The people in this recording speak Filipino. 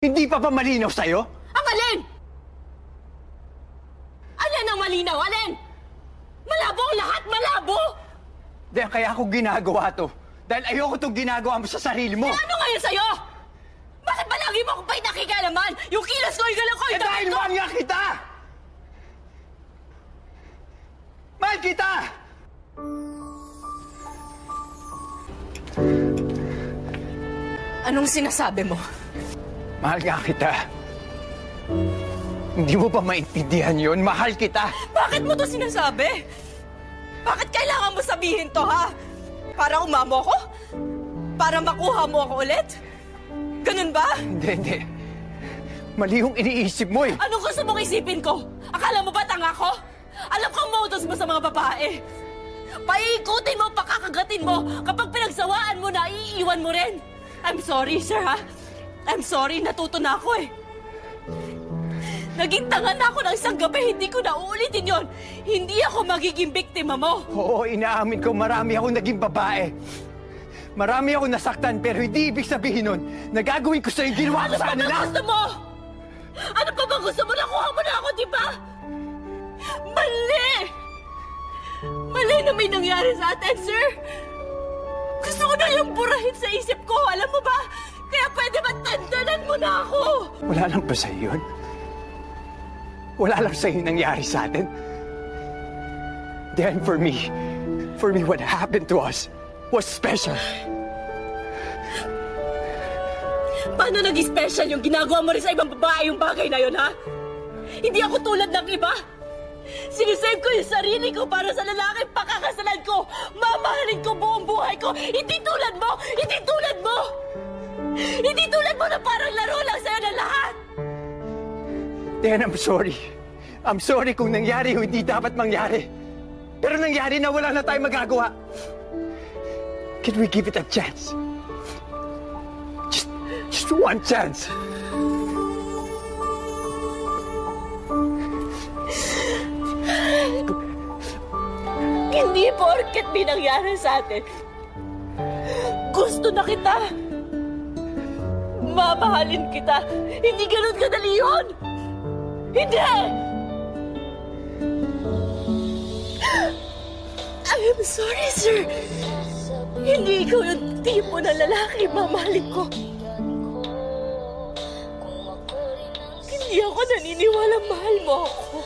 Hindi pa ba malinaw sa'yo? Ang alin? Alin ang malinaw? Alin? Malabo ang lahat! Malabo! Dahil kaya ako ginagawa to. Dahil ayoko itong ginagawa mo sa sarili mo. Eh ano ngayon sa'yo? Bakit ba lagi mo akong pa'y nakikalaman? Yung kilos ko, yung galaw ko, Eh yung dahil damit ko! mahal nga kita! Mahal kita! Anong sinasabi mo? Mahal nga kita. Hindi mo pa maintindihan yun? Mahal kita! Bakit mo to sinasabi? Bakit kailangan mo sabihin to, ha? Para umamo ako? Para makuha mo ako ulit? Ganun ba? Hindi. Mali yung iniisip mo eh. Anong gusto mong isipin ko? Akala mo ba tanga ko? Alam ko ang modus mo sa mga babae. Paikutin mo, pakakagatin mo. Kapag pinagsawaan mo na, iiwan mo rin. I'm sorry, sir, ha? I'm sorry, natuto na ako eh. Naging tanga na ako ng isang gabi, hindi ko na uulitin yon. Hindi ako magiging biktima mo. Oo, inaamin ko marami akong naging babae. Marami akong nasaktan pero hindi ibig sabihin nun na gagawin ko sa'yo yung ginawa ko sa kanila. Ano pa ba gusto mo? Ano pa ba gusto mo? Nakuha mo na ako, di ba? Mali! Mali na may nangyari sa atin, sir. Gusto ko na yung burahin sa isip ko, alam mo ba? Kaya pwede ba tandanan mo na ako? Wala lang ba sa'yo yun? Wala lang sa'yo yung nangyari sa atin? Then for me, what happened to us was special. Paano naging special yung ginagawa mo rin sa ibang babae yung bagay na yun, ha? Hindi ako tulad ng iba. Sinisave ko yung sarili ko para sa lalaki pakakasalan ko. Mamahalin ko buong buhay ko. Hindi tulad mo! Hindi tulad mo! Hindi tulad mo na parang laro lang sa'yo na lahat! Then I'm sorry. I'm sorry kung nangyari yung hindi dapat mangyari. Pero nangyari na wala na tayong magagawa. Can we give it a chance? Just one chance. Hindi porket may nangyari sa atin. Gusto na kita. Mamahalin kita. Hindi ganun kadali yun. Hindi! I am sorry, sir. Hindi ikaw yung tipo na lalaki mamahalin ko. Hindi ako naniniwala mahal mo ako.